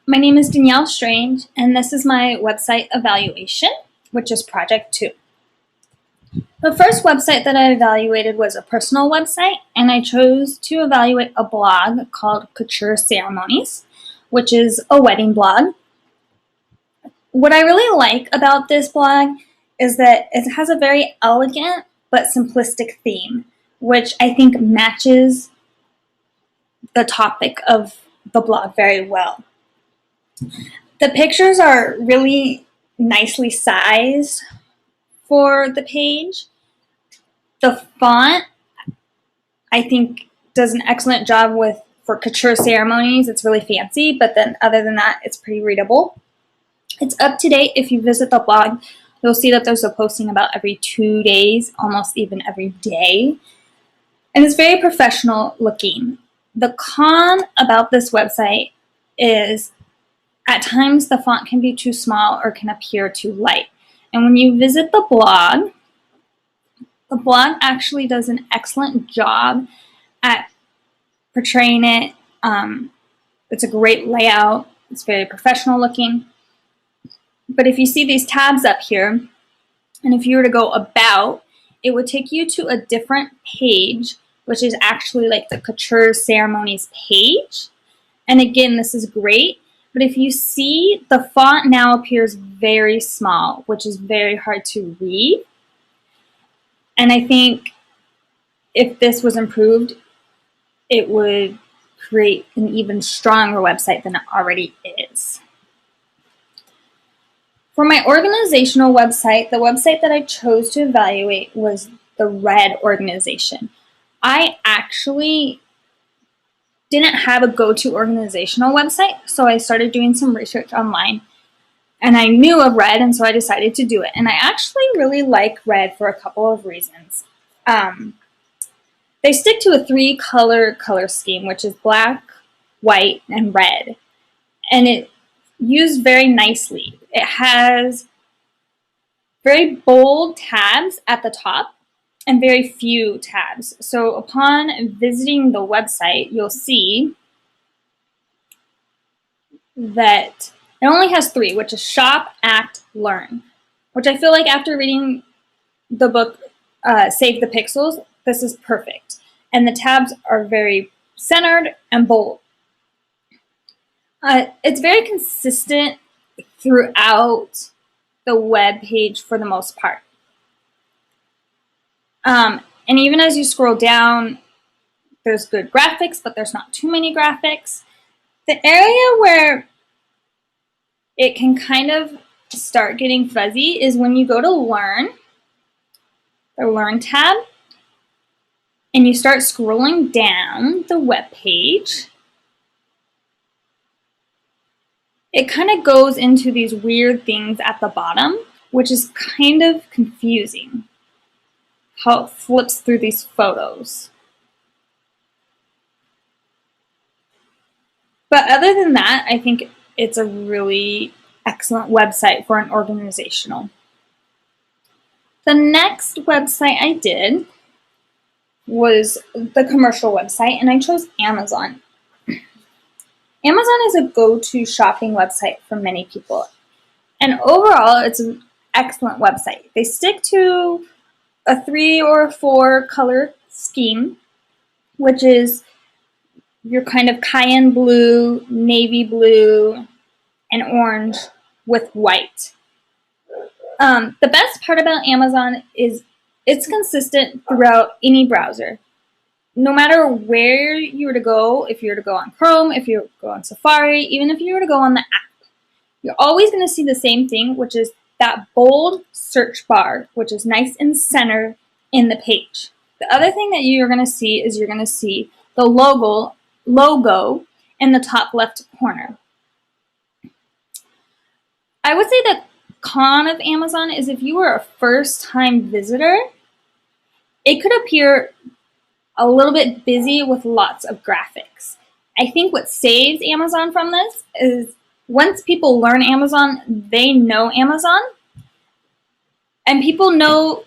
My name is Danielle Strange, and this is my website evaluation, which is Project 2. The first website that I evaluated was a personal website, and I chose to evaluate a blog called Couture Ceremonies, which is a wedding blog. What I really like about this blog is that it has a very elegant but simplistic theme, which I think matches the topic of the blog very well. The pictures are really nicely sized for the page. The font, I think, does an excellent job for couture ceremonies. It's really fancy, but then other than that, it's pretty readable. It's up to date. If you visit the blog, you'll see that there's a posting about every 2 days, almost even every day. And it's very professional looking. The con about this website is at times the font can be too small or can appear too light. And when you visit the blog actually does an excellent job at portraying it. It's a great layout. It's very professional looking. But if you see these tabs up here, and if you were to go about, it would take you to a different page, which is actually like the Couture Ceremonies page. And again, this is great. But if you see, the font now appears very small, which is very hard to read. And I think if this was improved, it would create an even stronger website than it already is. For my organizational website, the website that I chose to evaluate was the Red organization. I actually didn't have a go-to organizational website, so I started doing some research online. And I knew of Red, and so I decided to do it. And I actually really like Red for a couple of reasons. They stick to a 3-color color scheme, which is black, white, and red. And it used very nicely. It has very bold tabs at the top and very few tabs. So upon visiting the website, you'll see that it only has 3, which is Shop, Act, Learn, which I feel like after reading the book, Save the Pixels, this is perfect. And the tabs are very centered and bold. It's very consistent throughout the web page for the most part. And even as you scroll down, there's good graphics, but there's not too many graphics. The area where it can kind of start getting fuzzy is when you go to Learn, the Learn tab, and you start scrolling down the web page. It kind of goes into these weird things at the bottom, which is kind of confusing, how it flips through these photos. But other than that, I think it's a really excellent website for an organizational. The next website I did was the commercial website, and I chose Amazon. Amazon is a go-to shopping website for many people. And overall, it's an excellent website. They stick to a 3 or 4 color scheme, which is your kind of cayenne blue, navy blue, and orange with white. The best part about Amazon is it's consistent throughout any browser. No matter where you were to go, if you were to go on Chrome, if you were to go on Safari, even if you were to go on the app, you're always going to see the same thing, which is that bold search bar, which is nice and centered in the page. The other thing that you're going to see is you're going to see the logo in the top left corner. I would say the con of Amazon is if you were a first-time visitor, it could appear a little bit busy with lots of graphics. I think what saves Amazon from this is once people learn Amazon, they know Amazon, and people know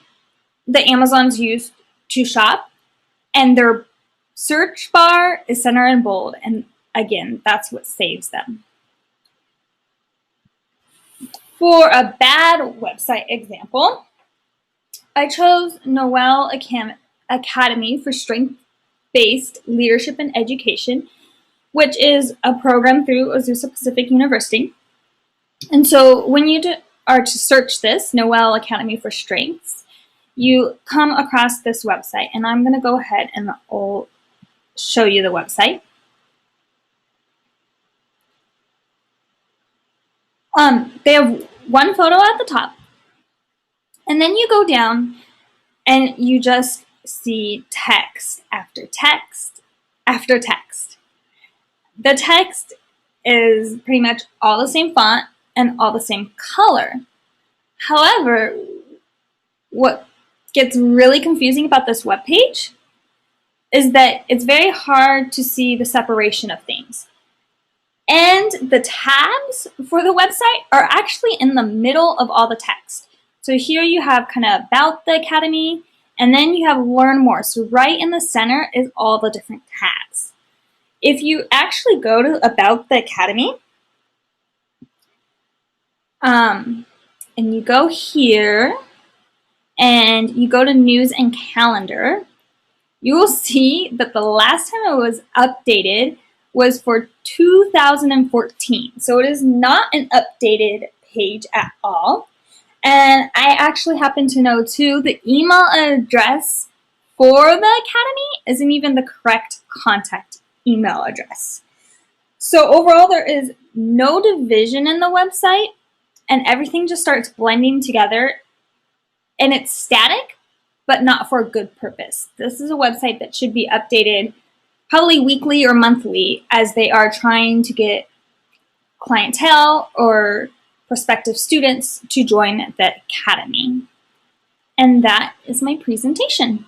that Amazon's used to shop, and their search bar is center and bold, and again, that's what saves them. For a bad website example, I chose Noel Academy for Strength-Based Leadership and Education, which is a program through Azusa Pacific University. And so when you are to search this, Noel Academy for Strengths, you come across this website. And I'm going to go ahead and I'll show you the website. They have one photo at the top. And then you go down and you just see text after text after text. The text is pretty much all the same font and all the same color. However, what gets really confusing about this webpage is that it's very hard to see the separation of things. And the tabs for the website are actually in the middle of all the text. So here you have kind of about the academy, and then you have learn more. So right in the center is all the different tabs. If you actually go to about the academy, and you go here, and you go to news and calendar, you will see that the last time it was updated was for 2014. So it is not an updated page at all. And I actually happen to know too, the email address for the academy isn't even the correct contact email address. So overall, there is no division in the website, and everything just starts blending together, and it's static, but not for a good purpose. This is a website that should be updated probably weekly or monthly as they are trying to get clientele or prospective students to join the academy. And that is my presentation.